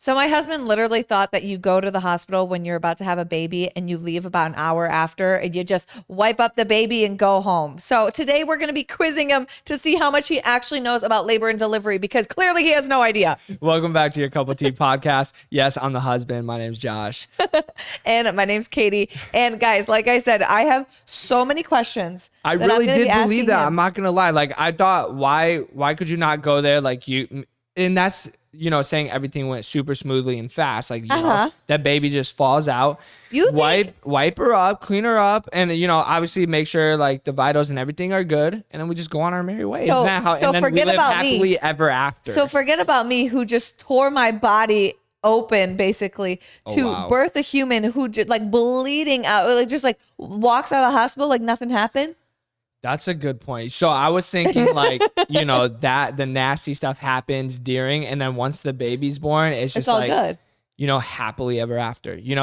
So my husband literally thought that you go to the hospital when you're about to have a baby and you leave about an hour after and you just wipe up the baby and go home. So today we're going to be quizzing him to see how much he actually knows about labor and delivery because clearly he has no idea. Welcome back to your Cup of Tea podcast. Yes, I'm the husband. My name's Josh. And my name's Katie. And guys, like I said, I have so many questions. I really did believe that. Him. I'm not going to lie. Like I thought, why could you not go there? Like you, and that's, saying everything went super smoothly and fast. Like, know, that baby just falls out. You wipe her up, clean her up, and obviously make sure like the vitals and everything are good, and then we just go on our merry way. Isn't that how? And then we live happily ever after. So forget about me, who just tore my body open basically to birth a human who just like bleeding out, like just like walks out of the hospital like nothing happened. That's a good point. So I was thinking like, that the nasty stuff happens during, and then once the baby's born, it's just all like, good. Happily ever after, you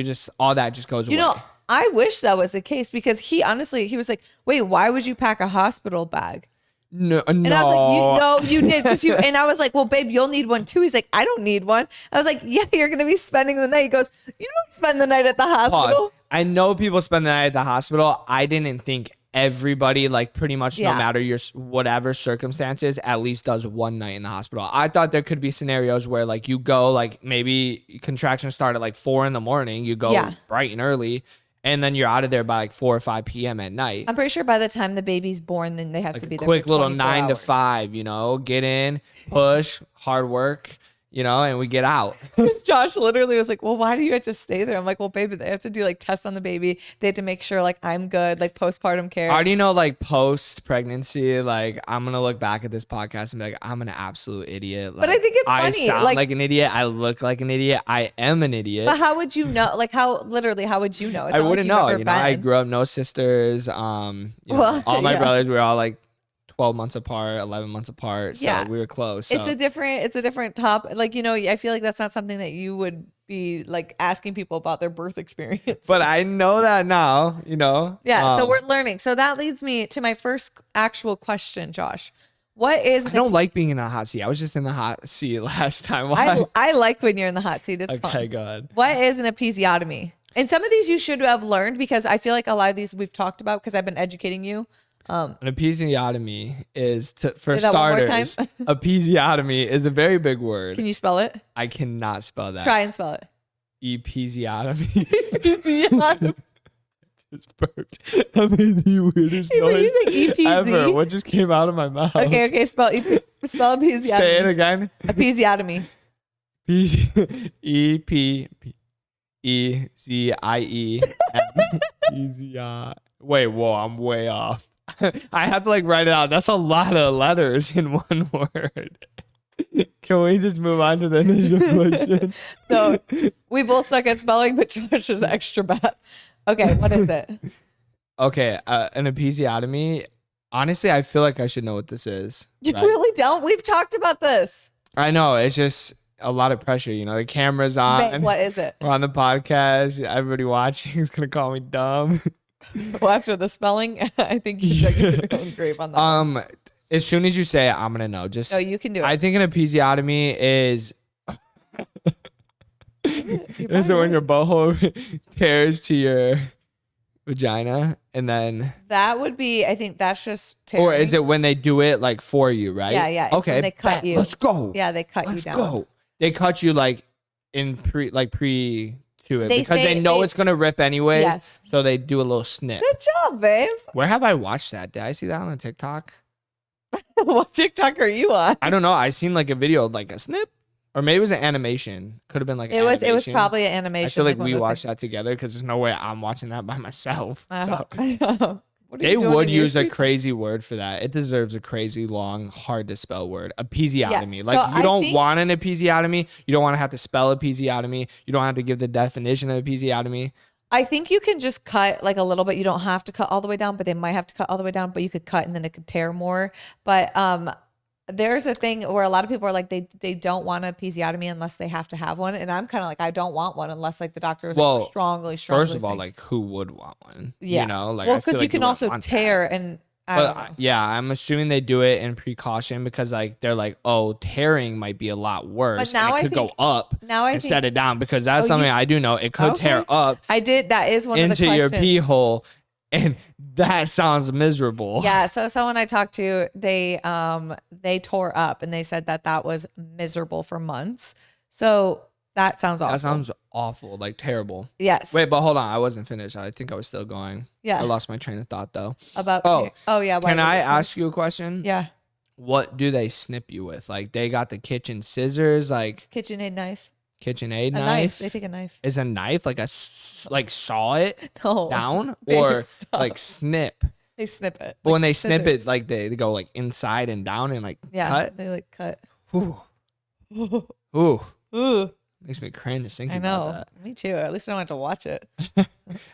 just, all that just goes away. I wish that was the case because he was like, wait, why would you pack a hospital bag? No. And I was like, you did. And I was like, well, babe, you'll need one too. He's like, I don't need one. I was like, yeah, you're going to be spending the night. He goes, you don't spend the night at the hospital. Pause. I know people spend the night at the hospital. I didn't think everybody, like pretty much no matter your whatever circumstances, at least does one night in the hospital. I thought there could be scenarios where like you go, like maybe contractions start at like 4 a.m. You go bright and early, and then you're out of there by like 4 or 5 p.m. at night. I'm pretty sure by the time the baby's born, then they have to be there. Quick for little 9 hours. to 5, get in, push, hard work. And we get out. Josh literally was like, well, why do you have to stay there? I'm like, well, baby, they have to do like tests on the baby. They have to make sure like I'm good, like postpartum care. I already know like post pregnancy, like I'm going to look back at this podcast and be like, I'm an absolute idiot. Like, but I think it's funny. I sound like an idiot. I look like an idiot. I am an idiot. But how would you know? Like how would you know? I wouldn't know. I grew up no sisters. All my brothers were all like 12 months apart, 11 months apart. So we were close. So. It's a different top. Like, I feel like that's not something that you would be like asking people about their birth experience. But I know that now, Yeah. So we're learning. So that leads me to my first actual question, Josh. What is... I don't like being in a hot seat. I was just in the hot seat last time. Why? I like when you're in the hot seat. It's fun. Okay, go ahead. What is an episiotomy? And some of these you should have learned because I feel like a lot of these we've talked about because I've been educating you. An episiotomy is, for starters, episiotomy is a very big word. Can you spell it? I cannot spell that. Try and spell it. Episiotomy. Episiotomy. Just burped. I made the weirdest noise ever. What just came out of my mouth? Okay. Spell episiotomy. Say it again. Episiotomy. E-P-E-Z-I-E. Wait, whoa, I'm way off. I have to like write it out. That's a lot of letters in one word. Can we just move on to the initial question? So we both suck at spelling, but Josh is extra bad. Okay, what is it? Okay, an episiotomy. Honestly, I feel like I should know what this is. You really don't? We've talked about this. I know. It's just a lot of pressure. The camera's on. Wait, what is it? We're on the podcast. Everybody watching is going to call me dumb. Well, after the spelling, I think you dug your own grave on that. As soon as you say it, I'm gonna know. No, you can do it. I think an episiotomy is is it when your butthole tears to your vagina, and then that would be. I think that's just tearing. Or is it when they do it like for you, right? Yeah. Okay, when they cut you. Let's go. Yeah, they cut you down. Let's go. They cut you like pre to it because they know it's gonna rip anyways. Yes. So they do a little snip. Good job, babe. Where have I watched that? Did I see that on a TikTok? What TikTok are you on? I don't know. I seen like a video of like a snip, or maybe it was an animation. Could have been like it was probably an animation. I feel like we watched that together because there's no way I'm watching that by myself. I know. They would use a crazy word for that. It deserves a crazy long, hard to spell word. Episiotomy. Yeah. Like you don't want an episiotomy. You don't want to have to spell episiotomy. You don't have to give the definition of episiotomy. I think you can just cut like a little bit. You don't have to cut all the way down, but they might have to cut all the way down, but you could cut and then it could tear more. But there's a thing where a lot of people are like, they don't want an episiotomy unless they have to have one. And I'm kind of like, I don't want one unless like the doctor is like, strongly first of all, like who would want one? Yeah. Like, well, because you can also tear and I don't know. Yeah, I'm assuming they do it in precaution because like they're like, oh, tearing might be a lot worse, But now and it I could think go up now I instead think of down because that's oh something you I do know. It could tear okay. up I did that is one of the into your pee questions. hole, and that sounds miserable. Yeah, so someone I talked to, they tore up and they said that that was miserable for months. So that sounds awful. That sounds awful, like terrible. Yes. Wait, but hold on, I wasn't finished. I think I was still going. Yeah. I lost my train of thought though. About Oh yeah. Can I ask you a question? Yeah. What do they snip you with? Like they got the kitchen scissors, like KitchenAid knife. KitchenAid A knife. They take a knife. Is a knife like saw it No. down Babe, or stop. like snip? They snip it. But like when they snip scissors. it, like they go like inside and down and like cut. They like cut. Ooh. Ooh. Makes me cringe thinking I know. about that. Me too. At least I don't have to watch it.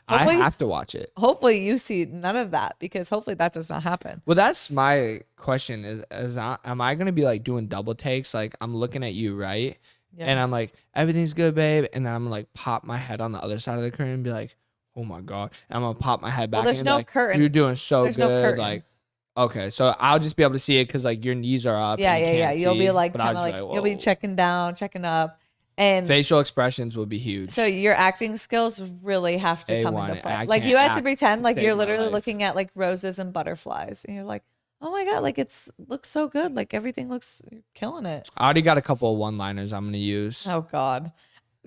I have to watch it. Hopefully you see none of that because hopefully that does not happen. Well, that's my question am I going to be like doing double takes? Like I'm looking at you, right? Yeah. And I'm like, everything's good, babe. And then I'm gonna like pop my head on the other side of the curtain and be like, oh my God. And I'm going to pop my head back. Well, there's and no like, curtain. You're doing so There's no good. curtain. Like, okay. So I'll just be able to see it because like your knees are up. Yeah, and you can't You'll be see, like but I'll kind of just like be you'll be whoa. checking down, checking up. And Facial expressions will be huge. so your acting skills really have to come A1. into I play. Like can't you have to act pretend to like save you're my literally life. looking at like roses and butterflies, and you're like, oh my God, like looks so good. Like everything looks you're killing it. I already got a couple of one-liners I'm going to use. Oh God,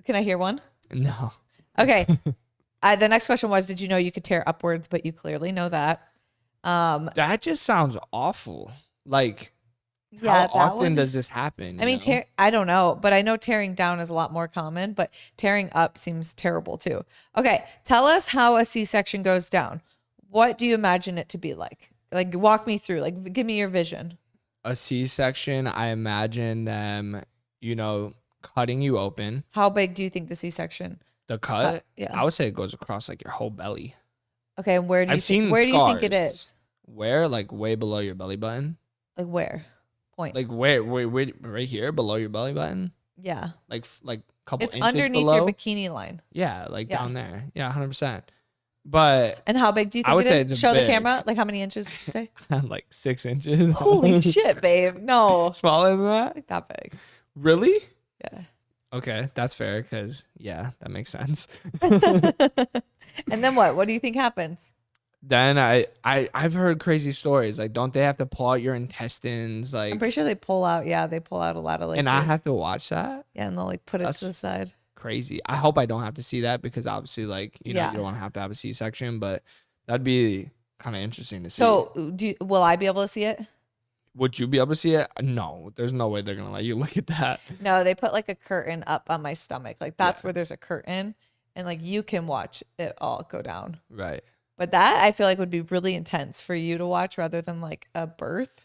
can I hear one? No. Okay. The next question was, did you know you could tear upwards? But you clearly know that. That just sounds awful. Like, Yeah, how often does this happen? I mean, I don't know, but I know tearing down is a lot more common, but tearing up seems terrible too. Okay, tell us how a C-section goes down. What do you imagine it to be like? Like, walk me through. Like, give me your vision. A C-section, I imagine them, cutting you open. How big do you think the C-section? The cut? Yeah. I would say it goes across like your whole belly. Okay, and where do you I've seen where do you think it scars. is? Where? Like way below your belly button? Like where? Point. Like where right here below your belly button? Yeah. Like a couple It's inches underneath below? your bikini line. Yeah, like Yeah. down there. Yeah, 100%. But And how big do you I think would it say is? it's Show the big. camera. Like how many inches would you say? like 6 inches. Holy shit, babe. No. Smaller than that? Like that big. Really? Yeah. Okay, that's fair because yeah, that makes sense. And then what? What do you think happens? Then I've heard crazy stories. Like, don't they have to pull out your intestines? Like, I'm pretty sure they pull out. Yeah, they pull out a lot of like. and I have to watch that. Yeah, and they'll like put it That's to the side. Crazy. I hope I don't have to see that because obviously, like, you Yeah. don't want to have a C-section, but that'd be kind of interesting to see. So, will I be able to see it? Would you be able to see it? No, there's no way they're gonna let you look at that. No, they put like a curtain up on my stomach. Like that's where there's a curtain, and like you can watch it all go down. Right. But that I feel like would be really intense for you to watch rather than like a birth.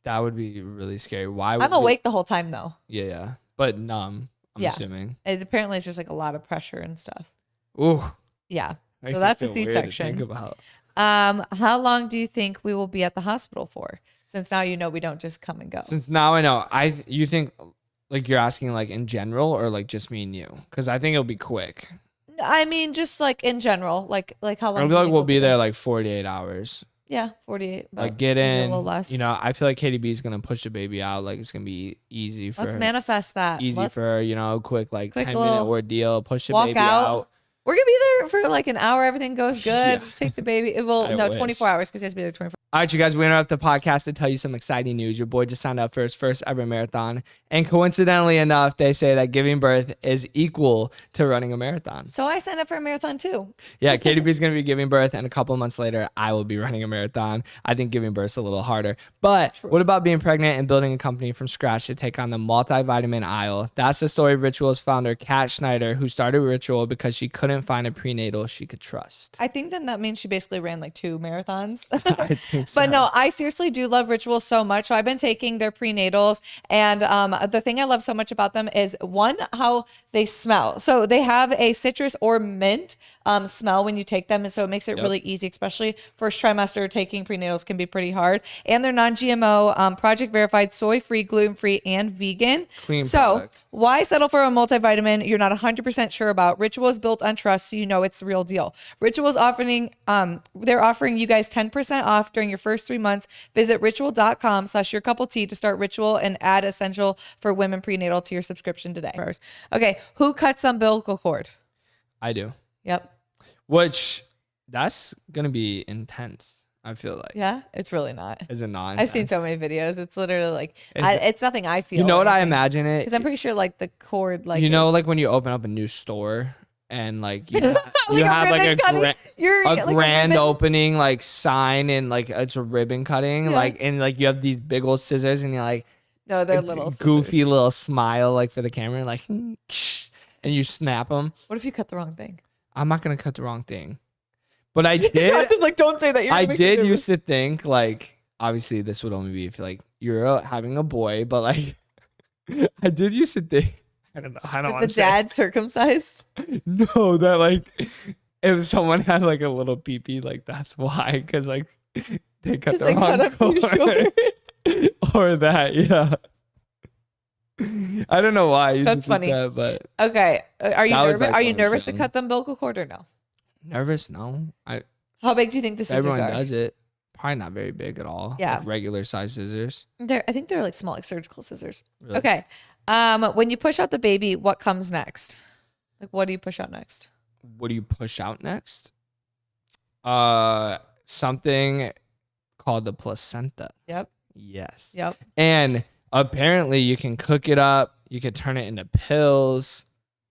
That would be really scary. Why? I'm awake the whole time though. Yeah, but numb. I'm assuming. Apparently, it's just like a lot of pressure and stuff. Ooh. Yeah. Makes So me that's a feel weird to C-section. think about. How long do you think we will be at the hospital for? Since now you know we don't just come and go. Since now I know, you think like you're asking like in general or like just me and you? Because I think it'll be quick. I mean, just like in general, like how long? I do feel you like think we'll be there like 48 hours. Yeah, 48. Like get maybe in, a little less. I feel like Katie B is gonna push the baby out. Like it's gonna be easy for Let's her. manifest that. Easy for her, quick 10-minute little ordeal. Push the walk baby out. out. We're gonna be there for like an hour. Everything goes good. Yeah. Take the baby. Well, I no, wish. 24 hours because you have to be there 24. All right, you guys, we interrupt the podcast to tell you some exciting news. Your boy just signed up for his first ever marathon. And coincidentally enough, they say that giving birth is equal to running a marathon. So I signed up for a marathon too. Yeah, Katie B is going to be giving birth, and a couple months later, I will be running a marathon. I think giving birth's a little harder. But what about being pregnant and building a company from scratch to take on the multivitamin aisle? That's the story of Ritual's founder, Kat Schneider, who started Ritual because she couldn't find a prenatal she could trust. I think then that means she basically ran like 2 marathons. I think so. But no, I seriously do love Ritual so much. So I've been taking their prenatals, and the thing I love so much about them is one, how they smell. So they have a citrus or mint smell when you take them. And so it makes it really easy, especially first trimester. Taking prenatals can be pretty hard. And they're non-GMO, project verified, soy-free, gluten-free, and vegan. Clean So product. why settle for a multivitamin you're not 100% sure about? Ritual is built on trust, so you know it's the real deal. Ritual's offering, they're offering you guys 10% off during your first 3 months. Visit ritual.com/yourcoupletea to start Ritual and add Essential for Women Prenatal to your subscription today. Okay, who cuts umbilical cord? I do. Yep. Which, that's going to be intense, I feel like. Yeah, it's really not. Is it not? I've seen so many videos. It's literally like, Is it- it's nothing I feel. You know what I imagine it? Because I'm pretty sure like the cord, like, you know, is- like when you open up a new store and like you, Like you a have like ribbon cutting? a Like grand ribbon? opening like sign and like it's a ribbon cutting, like, and like you have these big old scissors and you're like, No, they're little goofy scissors. little smile like for the camera, like, and you snap them. What if you cut the wrong thing? I'm not gonna cut the wrong thing, but I Josh did. is like, don't say that. I did used to think like, obviously this would only be if like you're having a boy, but like I did used to think. I don't know. I don't With want the to say. dad circumcised. No, that like if someone had like a little peepee, like that's why, because like they cut the They cut wrong up too cord. short. Or that, yeah. I don't know why. I used to That's think funny. that, but Okay, are you That was, nervous? like, Are you when I was nervous to young. cut the umbilical cord or no? nervous? No, How big do you think the scissors everyone are? does it. Probably not very big at all. Yeah. Like regular size scissors. I think they're like small, like surgical scissors. Really. Okay. When you push out the baby, what comes next? Like, what do you push out next? What do you push out next? Something called the placenta. Yep. Yes. Yep. And apparently you can cook it up. You can turn it into pills.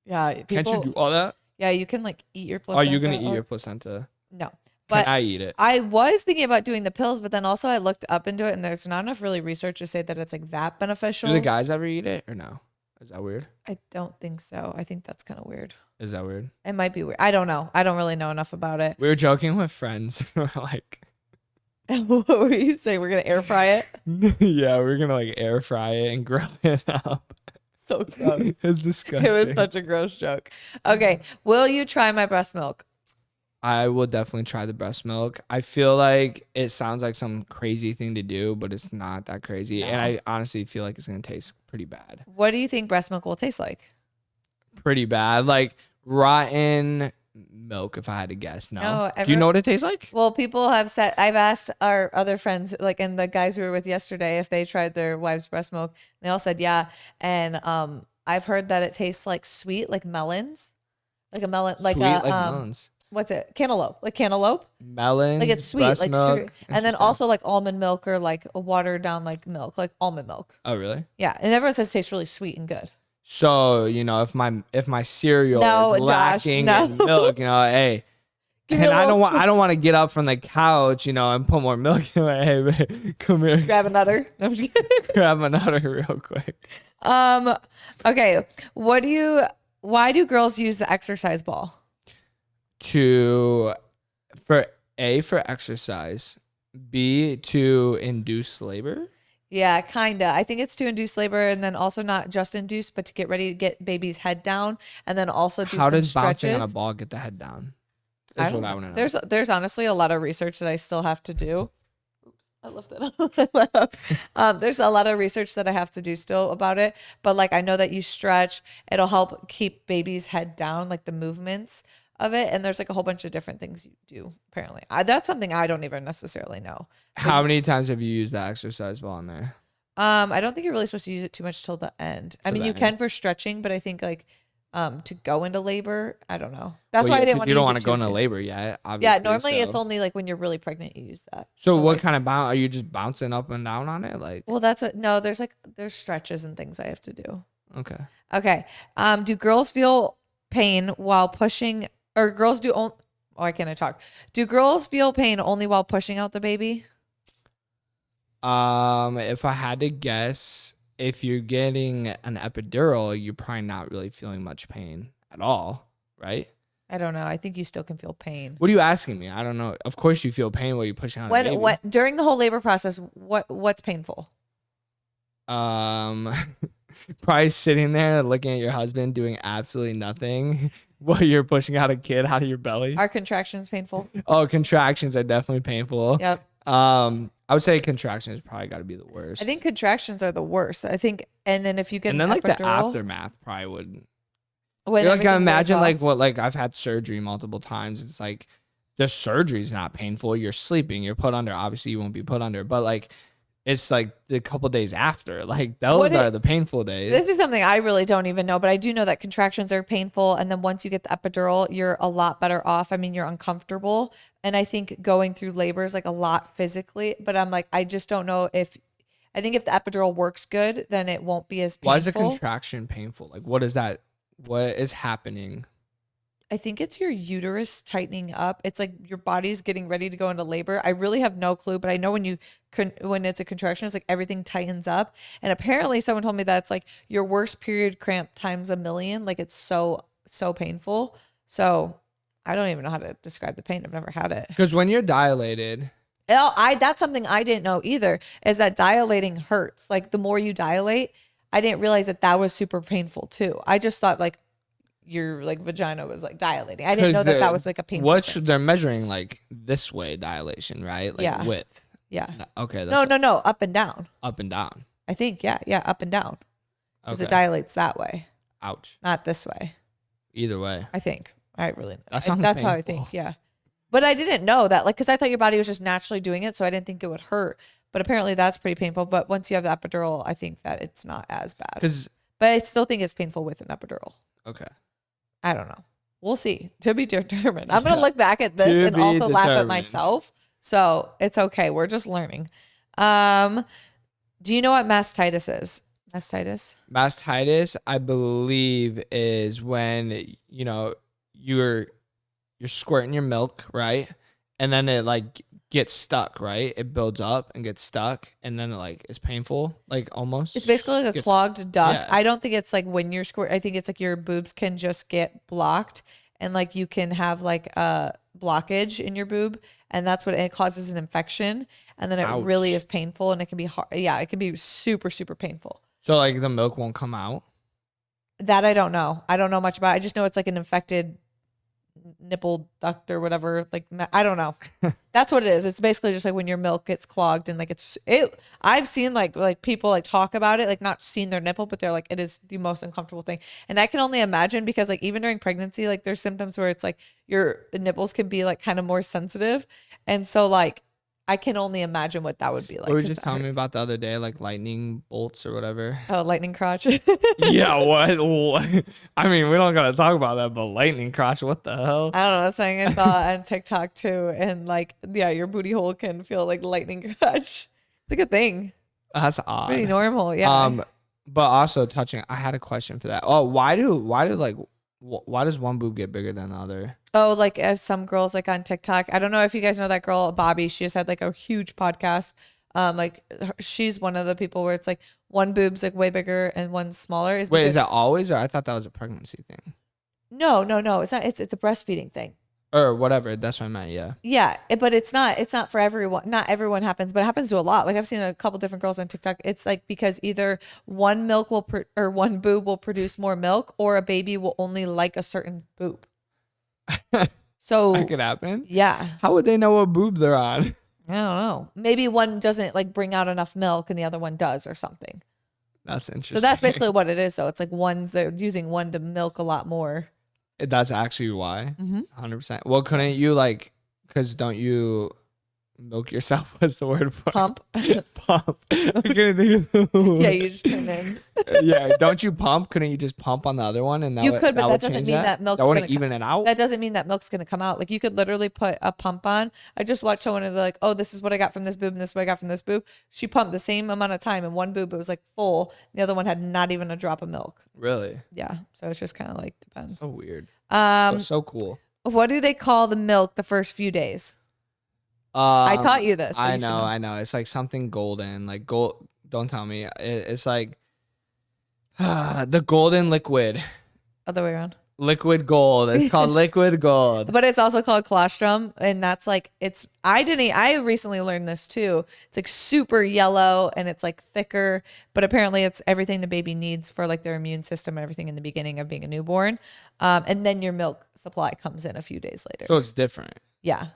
Yeah. Can't you do all that? Yeah, you can like eat your Are placenta. you gonna eat or- your placenta? No. Can But I eat it? I was thinking about doing the pills, but then also I looked up into it and there's not enough really research to say that it's like that beneficial. Do the guys ever eat it or no? Is that weird? I don't think so. I think that's kind of weird. Is that weird? It might be weird. I don't know. I don't really know enough about it. We were joking with friends. We're like, What were you saying? We're going to air fry it? yeah, we're gonna like air fry it and grill it up. So gross. It's disgusting. It was such a gross joke. Okay. Will you try my breast milk? I will definitely try the breast milk. I feel like it sounds like some crazy thing to do, but it's not that crazy. And No. I honestly feel like it's gonna taste pretty bad. What do you think breast milk will taste like? Pretty bad. Like rotten milk, if I had to guess. No. No, Do you know what it tastes like? Well, people have said, I've asked our other friends, like, and the guys we were with yesterday, if they tried their wife's breast milk. They all said, yeah. And I've heard that it tastes like sweet, like melons, like a melon, like Sweet, a like melons. what's it? Cantaloupe, like cantaloupe. Melons. Like it's sweet, breast like milk. sugar. And then Interesting. also like almond milk or like a watered down like milk, like almond milk. Oh really? Yeah, and everyone says it tastes really sweet and good. So, you know, if my cereal No, is Josh, lacking no. in milk, you know, hey. Give me And a I little don't want to get up from the couch, you know, and put more milk in. Like, hey, babe, come here, Grab another. No, I'm just kidding. grab another real quick. Okay. Why do girls use the exercise ball? For exercise, B, to induce labor. Yeah, kinda. I think it's to induce labor and then also not just induce, but to get ready to get baby's head down and then also do How some does stretches. bouncing on a ball get the head down? That's what I want to know. There's honestly a lot of research that I still have to do. Oops, I left that up. There's a lot of research that I have to do still about it, but like I know that you stretch, it'll help keep baby's head down, like the movements of it, and there's like a whole bunch of different things you do. Apparently, that's something I don't even necessarily know. How many times have you used that exercise ball in there? I don't think you're really supposed to use it too much till the end. I Till mean, the you end. can for stretching, but I think like to go into labor, I don't know. That's Well, why I yeah, didn't 'cause want you to don't use want it to go too into soon. labor yet. Obviously, Yeah, normally it's so. only like when you're really pregnant you use that. So what like, kind of bounce are you just bouncing up and down on it? Like, well, that's what. No, there's stretches and things I have to do. okay. Okay. Do girls feel pain while pushing, or girls do? Why can't I talk? Do girls feel pain only while pushing out the baby? If I had to guess, if you're getting an epidural, you're probably not really feeling much pain at all, right? I don't know. I think you still can feel pain. What are you asking me? I don't know. Of course you feel pain while you're pushing out a baby. What during the whole labor process? What's painful? Probably sitting there looking at your husband doing absolutely nothing Well, you're pushing out a kid out of your belly. Are contractions painful? Oh, contractions are definitely painful. Yep. I would say contractions probably got to be the worst. I think contractions are the worst. I think, and then if you get and an then like the epidural, aftermath probably would. when Like I everything imagine wears like off. what like I've had surgery multiple times. It's like the surgery's not painful. You're sleeping. You're put under. Obviously, you won't be put under, but like it's like the couple days after. Like those are the painful days. This is something I really don't even know, but I do know that contractions are painful. And then once you get the epidural, you're a lot better off. I mean, you're uncomfortable. And I think going through labor is like a lot physically, but I'm like, I just don't know if, I think if the epidural works good, then it won't be as painful. Why is a contraction painful? Like what is that? What is happening? I think it's your uterus tightening up. It's like your body's getting ready to go into labor. I really have no clue, but I know when it's a contraction, it's like everything tightens up. And apparently someone told me that's like your worst period cramp times a million. Like it's so painful. So I don't even know how to describe the pain. I've never had it. Because when you're dilated, That's something I didn't know either, is that dilating hurts. Like the more you dilate, I didn't realize that was super painful too. I just thought like your like vagina was like dilating. I didn't know that was like a painful thing. They're measuring like this way dilation, right? Like width. Yeah. Okay. No, up and down. Up and down. I think, yeah, up and down. Because Okay. it dilates that way. Ouch. Not this way. Either way. I think. I really know. That's how I think, yeah. But I didn't know that, like, because I thought your body was just naturally doing it, so I didn't think it would hurt. But apparently that's pretty painful. But once you have the epidural, I think that it's not as bad. But I still think it's painful with an epidural. Okay. I don't know. We'll see. To be determined. I'm going to look back at this and also laugh at myself. So it's okay. We're just learning. Do you know what mastitis is? Mastitis, I believe, is when, you're squirting your milk, right? And then it like gets stuck, right? It builds up and gets stuck, and then it like is painful, like almost. It's basically like a clogged duct. Yeah. I don't think it's like when you're squirt. I think it's like your boobs can just get blocked, and like you can have like a blockage in your boob, and that's what it causes an infection, and then it Ouch. really is painful, and it can be hard. Yeah, it can be super painful. So like the milk won't come out? That I don't know. I don't know much about it. I just know it's like an infected nipple duct or whatever. Like I don't know. That's what it is. It's basically just like when your milk gets clogged, and like I've seen like people like talk about it, like not seen their nipple, but they're like, it is the most uncomfortable thing. And I can only imagine, because like even during pregnancy, like there's symptoms where it's like your nipples can be like kind of more sensitive, and so like I can only imagine what that would be like. What were you just telling me about the other day, like lightning bolts or whatever? Oh, lightning crotch. Yeah, what? I mean, we don't gotta talk about that, but lightning crotch, what the hell? I don't know, something I saw on TikTok too, and like, yeah, your booty hole can feel like lightning crotch. It's a good thing. That's odd. Pretty normal, yeah. But also touching, I had a question for that. Oh, why does one boob get bigger than the other? Oh, like some girls like on TikTok. I don't know if you guys know that girl, Bobby. She just had like a huge podcast. She's one of the people where it's like one boob's like way bigger and one's smaller. Wait, is that always, or I thought that was a pregnancy thing? No. It's not. It's a breastfeeding thing. Or whatever. That's what I meant. Yeah. Yeah, but it's not for everyone. Not everyone happens, but it happens to a lot. Like I've seen a couple different girls on TikTok. It's like because either one milk or one boob will produce more milk, or a baby will only like a certain boob. So that could happen. Yeah. How would they know what boob they're on? I don't know. Maybe one doesn't like bring out enough milk and the other one does, or something. That's interesting. So that's basically what it is. So it's like they're using one to milk a lot more. That's actually why. 100%. Mm-hmm. Well, couldn't you because don't you milk yourself? What's the word for pump? Pump. I couldn't think of the word. Yeah, you just turn in. Yeah, don't you pump? Couldn't you just pump on the other one? And you could, but that doesn't mean that milk's going to even it out. That doesn't mean that milk's going to come out. Like you could literally put a pump on. I just watched someone and they're like, oh, this is what I got from this boob and this is what I got from this boob. She pumped the same amount of time, and one boob it was like full. The other one had not even a drop of milk. Really? Yeah. So it's just kind of like depends. So weird. So cool. What do they call the milk the first few days? I taught you this. So I know. It's like something golden, like gold. Don't tell me. It's like the golden liquid. Other way around. Liquid gold. It's called liquid gold. But it's also called colostrum, and that's like I recently learned this too. It's like super yellow and it's like thicker, but apparently it's everything the baby needs for like their immune system and everything in the beginning of being a newborn. And then your milk supply comes in a few days later. So it's different. Yeah.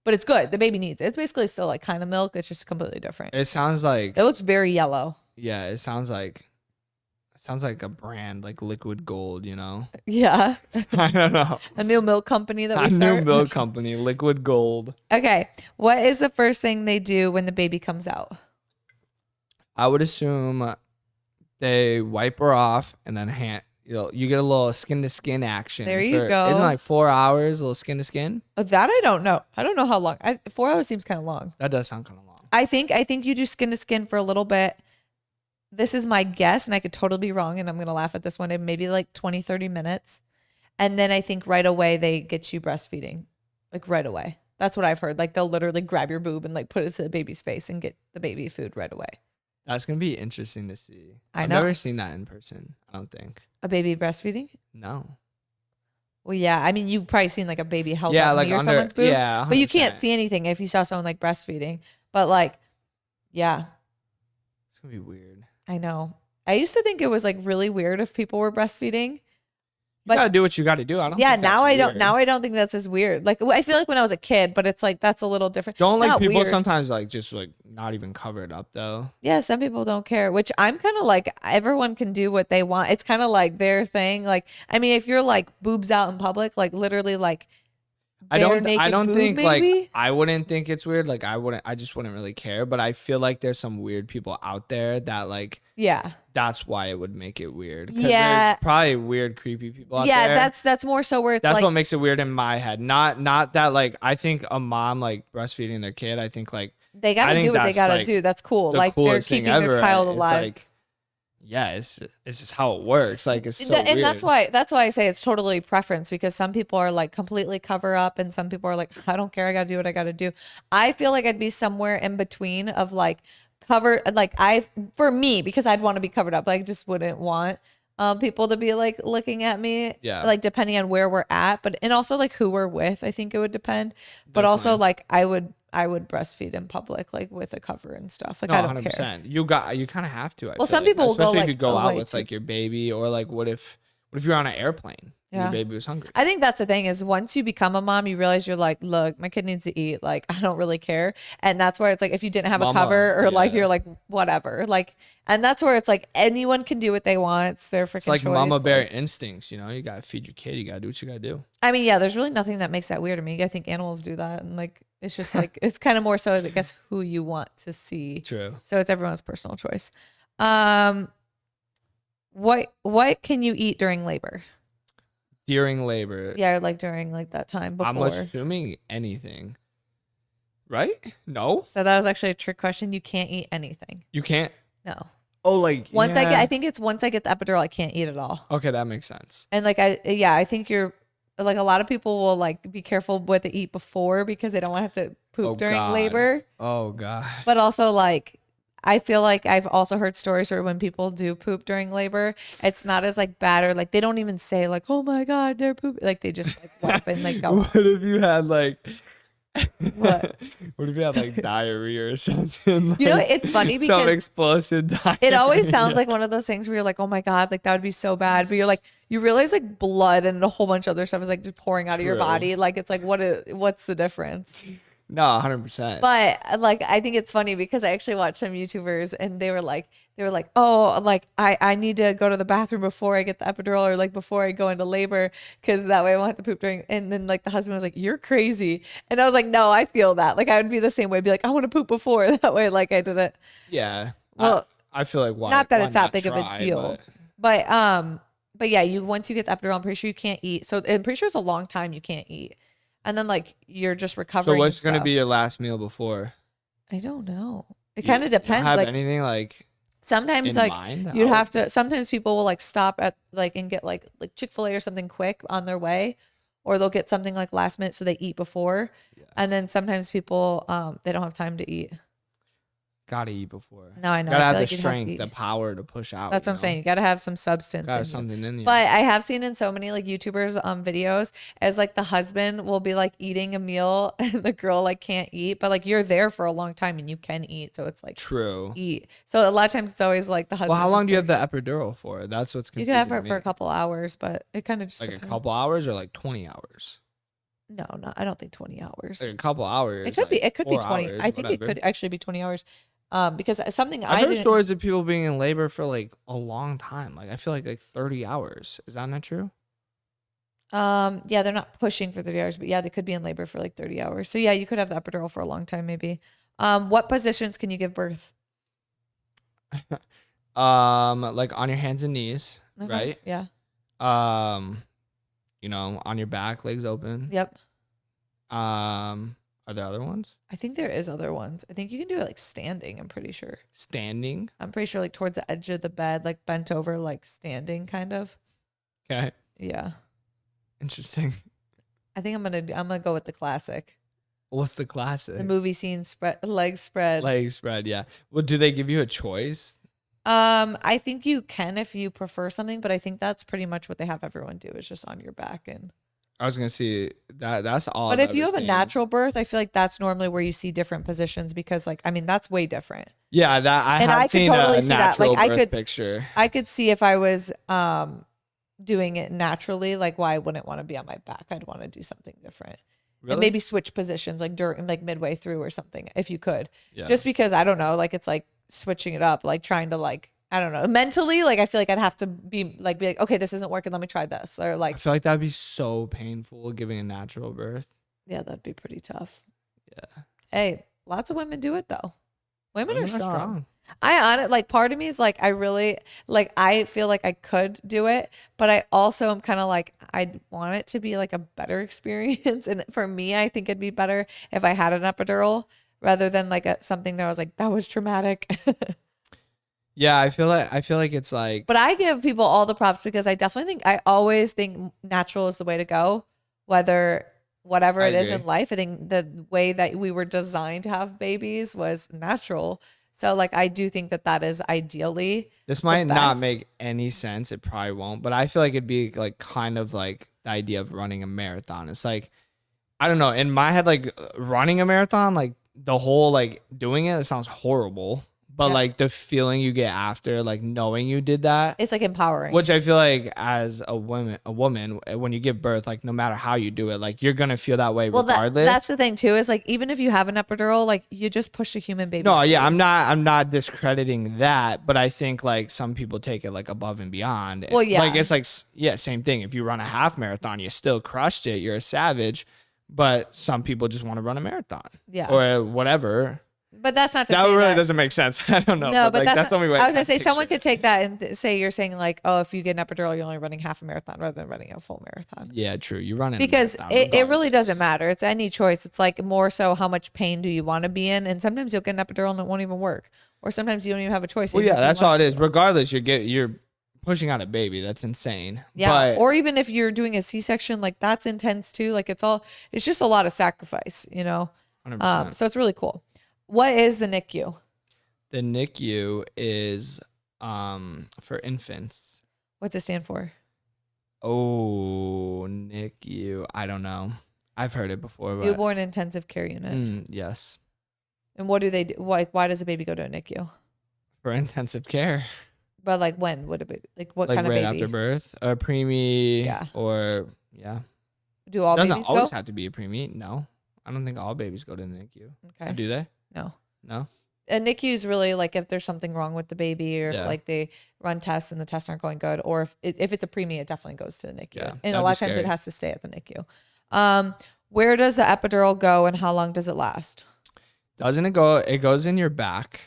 But it's good. The baby needs it. It's basically still like kind of milk. It's just completely different. It sounds like It looks very yellow. Yeah, it sounds like a brand, like Liquid Gold, you know? Yeah. I don't know. A new milk company that we A start. new milk company, Liquid Gold. Okay. What is the first thing they do when the baby comes out? I would assume they wipe her off and then you get a little skin to skin action. There you go. Isn't it like 4 hours, a little skin to skin? That I don't know. I don't know how long. 4 hours seems kind of long. That does sound kind of long. I think you do skin to skin for a little bit. This is my guess, and I could totally be wrong, and I'm going to laugh at this one. Maybe like 20, 30 minutes. And then I think right away they get you breastfeeding. Like right away. That's what I've heard. Like they'll literally grab your boob and like put it to the baby's face and get the baby food right away. That's going to be interesting to see. I've never seen that in person, I don't think. A baby breastfeeding? No. Well, yeah. I mean, you've probably seen like a baby held Yeah, up like near under someone's boob. Yeah, 100%. But you can't see anything if you saw someone like breastfeeding. But like, yeah. It's going to be weird. I know. I used to think it was like really weird if people were breastfeeding. But you gotta do what you gotta do. I don't. Yeah, think now that's I don't. weird. Now I don't think that's as weird. Like I feel like when I was a kid, but it's like that's a little different. Don't like Not people weird. sometimes like just like not even cover it up though. Yeah, some people don't care, which I'm kind of like everyone can do what they want. It's kind of like their thing. Like I mean, if you're like boobs out in public, like literally like I don't boob, think maybe? like I wouldn't think it's weird. Like I just wouldn't really care. But I feel like there's some weird people out there that like yeah. That's why it would make it weird. Yeah. There's probably weird, creepy people out Yeah, there. that's more so where it's That's like what makes it weird in my head. Not that like I think a mom like breastfeeding their kid. I think like they gotta do what they gotta like, do. That's cool. the Like they're coolest thing keeping their ever. child It's alive. like, yeah, it's just how it works. Like it's so And weird. that's why I say it's totally preference, because some people are like completely cover up and some people are like, I don't care, I gotta do what I gotta do. I feel like I'd be somewhere in between of like covered, like for me, because I'd want to be covered up. Like just wouldn't want people to be like looking at me. Yeah. Like depending on where we're at, but and also like who we're with, I think it would depend. But also like I would breastfeed in public, like with a cover and stuff. Like No, I don't 100%. care. You kind of have to. I Well, feel some like. people will go, especially if like, you go out away with too. like your baby, or like what if you're on an airplane and Yeah. your baby was hungry? I think that's the thing is once you become a mom, you realize you're like, look, my kid needs to eat. Like, I don't really care. And that's where it's like, if you didn't have a Mama, cover or like, yeah. you're like, whatever. Like, and that's where it's like anyone can do what they want. It's their freaking It's like choice. mama bear Like, instincts, you know. You gotta feed your kid. You gotta do what you gotta do. I mean, yeah, there's really nothing that makes that weird to me. I think animals do that. And like, it's just like, it's kind of more so, I guess, who you want to see. True. So it's everyone's personal choice. What can you eat during labor? During labor, Yeah, like during like that time before. I'm assuming anything, right? No, So that was actually a trick question. You can't eat anything. you can't. No. Oh, like Once yeah. I think it's once I get the epidural, I can't eat at all. Okay, that makes sense. And like I think you're like a lot of people will like be careful what they eat before because they don't want to have to poop Oh, during God. labor. Oh god. But also like I feel like I've also heard stories where when people do poop during labor, it's not as like bad, or like they don't even say like, oh my God, they're pooping. Like they just like wipe and like go. What if you had like What? What if you had like diarrhea or something? You know, Like, it's funny some because explosive diarrhea. it always sounds like one of those things where you're like, oh my God, like that would be so bad. But you're like, you realize like blood and a whole bunch of other stuff is like just pouring out of your True. body. Like it's like, what's the difference? No, 100%. But like, I think it's funny because I actually watched some YouTubers and they were like, oh, like I need to go to the bathroom before I get the epidural or like before I go into labor because that way I won't have to poop during. And then like the husband was like, you're crazy. And I was like, no, I feel that. Like I would be the same way. Be like, I want to poop before that way. Like I didn't. Yeah. Well, I feel like why not that why it's that not big of a try, deal. But yeah, once you get the epidural, I'm pretty sure you can't eat. So I'm pretty sure it's a long time you can't eat. And then like you're just recovering. So what's and going to stuff. be your last meal before? I don't know. It You- kind of you depends. have Like anything like sometimes in like mind? you'd How- have to, sometimes people will like stop at like and get like Chick-fil-A or something quick on their way, or they'll get something like last minute so they eat before. Yeah. And then sometimes people they don't have time to eat. gotta eat before. No, I know. Gotta I have feel the like you'd have to strength, the eat. power to push out. That's what I'm saying. You got to have some substance Gotta in have you. something in you. But I have seen in so many like YouTubers videos as like the husband will be like eating a meal and the girl like can't eat, but like you're there for a long time and you can eat, so it's like True. eat. So a lot of times it's always like the husband. Well, how long do you have the epidural for? That's what's You confusing. can have it for a couple hours, but it kind of just like depends. a couple hours or like 20 hours. No, I don't think 20 hours. Like a couple hours. It could be. It could be 20. Hours, I think whatever. it could actually be 20 hours. Because something I've I heard didn't. stories of people being in labor for like a long time. Like I feel like 30 hours. Is that not true? Yeah, they're not pushing for 30 hours, but yeah, they could be in labor for like 30 hours. So yeah, you could have the epidural for a long time, maybe. What positions can you give birth? Like on your hands and knees, Okay. right? Yeah. You know, on your back, legs open. Yep. Are there other ones? I think there is other ones. I think you can do it like standing, I'm pretty sure. Standing? I'm pretty sure like towards the edge of the bed, like bent over, like standing kind of. Okay. Yeah. Interesting. I think I'm gonna go with the classic. What's the classic? The movie scene legs spread. Legs spread, yeah. Well, do they give you a choice? I think you can if you prefer something, but I think that's pretty much what they have everyone do is just on your back. And I was gonna see that's all. But if you have a natural birth, I feel like that's normally where you see different positions because like, I mean, that's way different. Yeah, that I and have I could seen totally a see that. Like natural birth I could picture. I could see if I was doing it naturally, like why I wouldn't want to be on my back. I'd want to do something different. Really? And maybe switch positions like during like midway through or something if you could. Yeah. Just because I don't know, like it's like switching it up, like trying to like I don't know. Mentally, like I feel like I'd have to be like, okay, this isn't working. Let me try this. Or like, I feel like that'd be so painful giving a natural birth. yeah, that'd be pretty tough. Yeah. Hey, lots of women do it though. Women are strong. Like part of me is like, I really like, I feel like I could do it, but I also am kind of like, I'd want it to be like a better experience. And for me, I think it'd be better if I had an epidural rather than like something that I was like, that was traumatic. Yeah, I feel like it's like. But I give people all the props because I always think natural is the way to go, whatever it is in life. I think the way that we were designed to have babies was natural. So like I do think that is ideally. This might not make any sense. It probably won't, but I feel like it'd be like kind of like the idea of running a marathon. It's like, I don't know, in my head, like running a marathon, like the whole like doing it sounds horrible. But like the feeling you get after, like knowing you did that, it's like empowering. Which I feel like as a woman, when you give birth, like no matter how you do it, like you're gonna feel that way regardless. That's the thing too. Is like even if you have an epidural, like you just push a human baby. No, yeah, I'm not discrediting that, but I think like some people take it like above and beyond. Well, yeah, like it's like same thing. If you run a half marathon, you still crushed it. You're a savage. But some people just want to run a marathon, or whatever. But that's not to that say really that doesn't make sense. I don't know. No, but like, that's the only way. I was gonna say someone could take that and say you're saying like, oh, if you get an epidural, you're only running half a marathon rather than running a full marathon. Yeah, true. You run because it really doesn't matter. It's any choice. It's like more so how much pain do you want to be in, and sometimes you'll get an epidural and it won't even work, or sometimes you don't even have a choice. Well, yeah, that's all it is. Regardless, you're pushing out a baby. That's insane. Yeah, or even if you're doing a C-section, like that's intense too. Like it's just a lot of sacrifice, you know. 100%. So it's really cool. What is the NICU? The NICU is for infants. What's it stand for? Oh, NICU. I don't know. I've heard it before. But Newborn Intensive Care Unit. Yes. And what do they do? Why does a baby go to a NICU? For intensive care. But like when would it be? Like what like kind of right baby? After birth, or preemie, or Do all it doesn't babies always go? have to be a preemie. No, I don't think all babies go to the NICU. Okay. Or do they? No. No. A NICU is really like if there's something wrong with the baby, or if like they run tests and the tests aren't going good, or if it's a preemie, it definitely goes to the NICU. Yeah, and a lot of times it has to stay at the NICU. Where does the epidural go, and how long does it last? Doesn't it go? It goes in your back,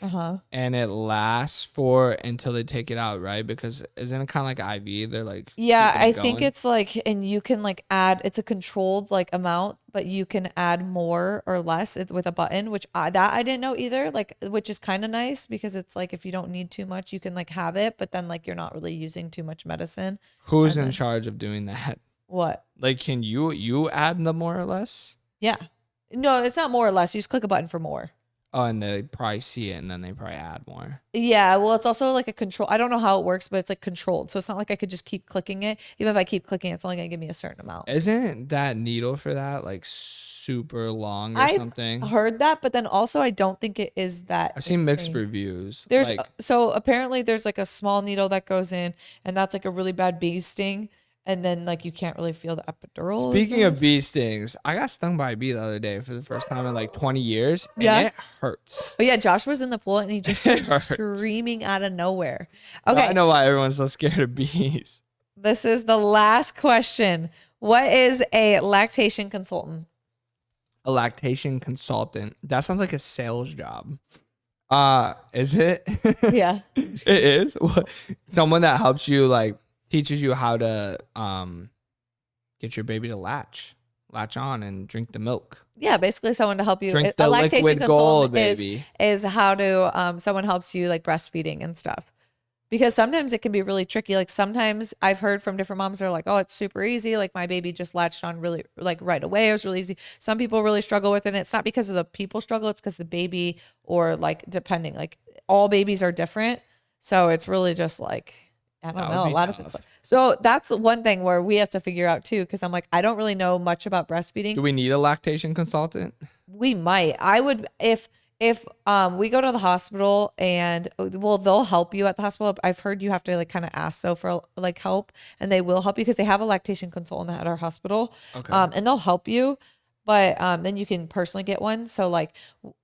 and it lasts for until they take it out, right? Because isn't it kind of like IV? They're like, I think it's like, and you can like add. It's a controlled like amount, but you can add more or less with a button, which I didn't know either. Like, which is kind of nice because it's like if you don't need too much, you can like have it, but then like you're not really using too much medicine. Who's in charge of doing that? What? Like, can you add the more or less? Yeah. No, it's not more or less. You just click a button for more. Oh, and they probably see it and then they probably add more. Yeah, well, it's also like a control. I don't know how it works, but it's like controlled. So it's not like I could just keep clicking it. Even if I keep clicking, it's only gonna give me a certain amount. Isn't that needle for that like super long or I've something? heard that, but then also I don't think it is that I've seen mixed insane. reviews. There's Like, so apparently there's like a small needle that goes in, and that's like a really bad bee sting, and then like you can't really feel the epidural. speaking of bee stings, I got stung by a bee the other day for the first time in like 20 years, and Yeah. it hurts. But yeah, Josh was in the pool and he just It started hurts. screaming out of nowhere. Now Okay, I know why everyone's so scared of bees. this is the last question. What is a lactation consultant? A lactation consultant. That sounds like a sales job. Is it? Yeah. It is. What? Someone that helps you, like teaches you how to get your baby to latch on and drink the milk. Yeah, basically someone to help you. Drink A the lactation liquid gold, consultant baby. is how to someone helps you like breastfeeding and stuff. Because sometimes it can be really tricky. Like sometimes I've heard from different moms, they're like, oh, it's super easy. Like my baby just latched on really like right away. It was really easy. Some people really struggle with it. And it's not because of the people struggle. It's because the baby or like depending, like all babies are different. So it's really just like, I don't know. A lot of it's like, so that's one thing where we have to figure out too. Cause I'm like, I don't really know much about breastfeeding. Do we need a lactation consultant? We might. I would if we go to the hospital and well they'll help you at the hospital. I've heard you have to like kind of ask though for like help, and they will help you because they have a lactation consultant at our hospital. Okay. And they'll help you, but then you can personally get one. So like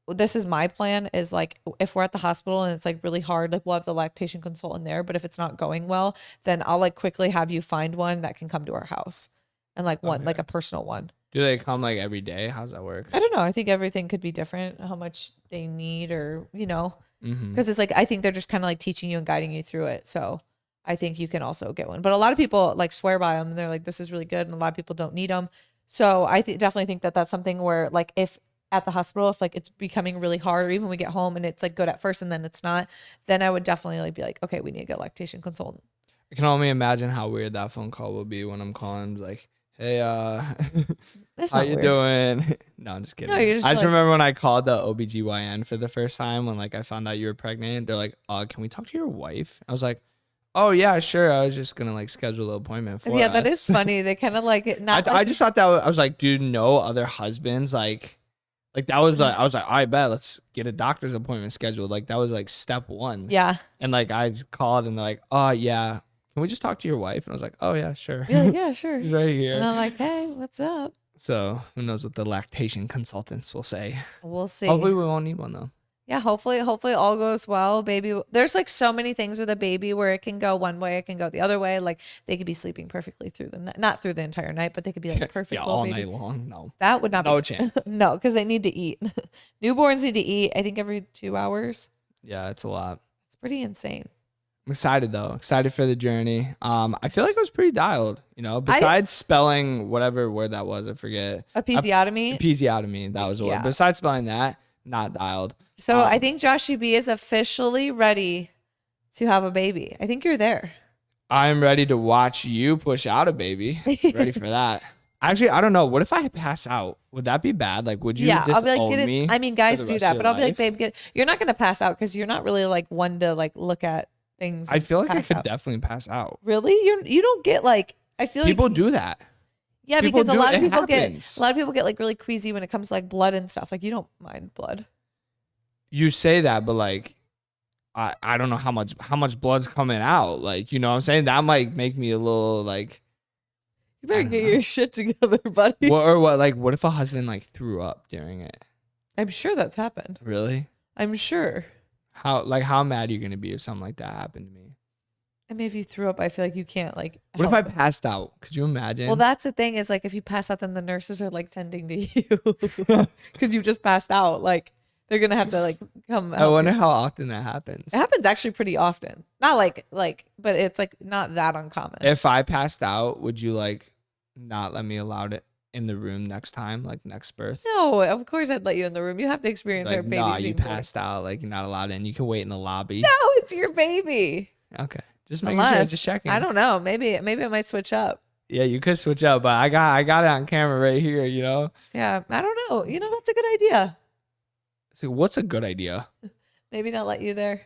this is my plan is like if we're at the hospital and it's like really hard, like we'll have the lactation consultant there, but if it's not going well, then I'll like quickly have you find one that can come to our house and like one like a personal one. Do they come like every day? How's that work? I don't know. I think everything could be different, how much they need or, you know, Mm-hmm. because it's like, I think they're just kind of like teaching you and guiding you through it. So I think you can also get one. But a lot of people like swear by them and they're like, this is really good. And a lot of people don't need them. So I definitely think that that's something where like if at the hospital, if like it's becoming really hard or even we get home and it's like good at first and then it's not, then I would definitely like be like, okay, we need to get a lactation consultant. I can only imagine how weird that phone call will be when I'm calling like, hey, That's how not you weird. doing? No, I'm just kidding. No, you're just I just like- remember when I called the OBGYN for the first time when like I found out you were pregnant. They're like, can we talk to your wife? I was like, oh yeah, sure. I was just gonna like schedule an appointment for Yeah, us. that is funny. They kind of like it. Not I just thought that I was like, dude, no other husbands like that was like I was like, I bet let's get a doctor's appointment scheduled. Like that was like step one. yeah. And like I just called and they're like, oh yeah, can we just talk to your wife? And I was like, oh yeah, sure. You're like, yeah, sure. She's right here. And I'm like, hey, what's up? So who knows what the lactation consultants will say? We'll see. Hopefully we won't need one though. Yeah, hopefully all goes well. Baby, there's like so many things with a baby where it can go one way, it can go the other way. Like they could be sleeping perfectly through the night, not through the entire night, but they could be like perfect. Yeah, little all baby. night long. No. That would not No be chance. no, because they need to eat. Newborns need to eat, I think every 2 hours. Yeah, it's a lot. It's pretty insane. I'm excited though. Excited for the journey. I feel like I was pretty dialed, you know, besides spelling whatever word that was, I forget. Episiotomy. Episiotomy, that was the word. Yeah. Besides spelling that, not dialed. So I think Joshy B is officially ready to have a baby. I think you're there. I'm ready to watch you push out a baby. Ready for that. Actually, I don't know. What if I pass out? Would that be bad? Like, would you I'll be like, disown get it. me? I mean, for guys the do rest that, of but your I'll be like, life? babe, you're not gonna pass out because you're not really like one to like look at things. I feel like I pass could out. definitely pass out. Really? You don't get like, I feel like People do that. yeah, people because a do- lot of it people happens. get like really queasy when it comes to like blood and stuff. Like you don't mind blood. You say that, but like, I don't know how much blood's coming out. Like, you know what I'm saying? That might make me a little like, You better I don't get know. your shit together, buddy. what if a husband like threw up during it? I'm sure that's happened. Really? I'm sure. How mad are you gonna be if something like that happened to me? I mean, if you threw up, I feel like you can't like. What if help I it. passed out? Could you imagine? Well, that's the thing is like if you pass out, then the nurses are like tending to you because you just passed out. Like they're gonna have to like come. I help wonder you. how often that happens. It happens actually pretty often. Not like, but it's like not that uncommon. If I passed out, would you like not let me allow it in the room next time, like next birth? No, of course I'd let you in the room. You have to experience our Like, baby. nah, you passed out. Like, you're not allowed in. You can wait in the lobby. No, it's your baby. Okay, just making sure, Unless just checking. I don't know. Maybe it might switch up. Yeah, you could switch up, but I got it on camera right here. You know. Yeah, I don't know. You know, that's a good idea. So what's a good idea? Maybe not let you there.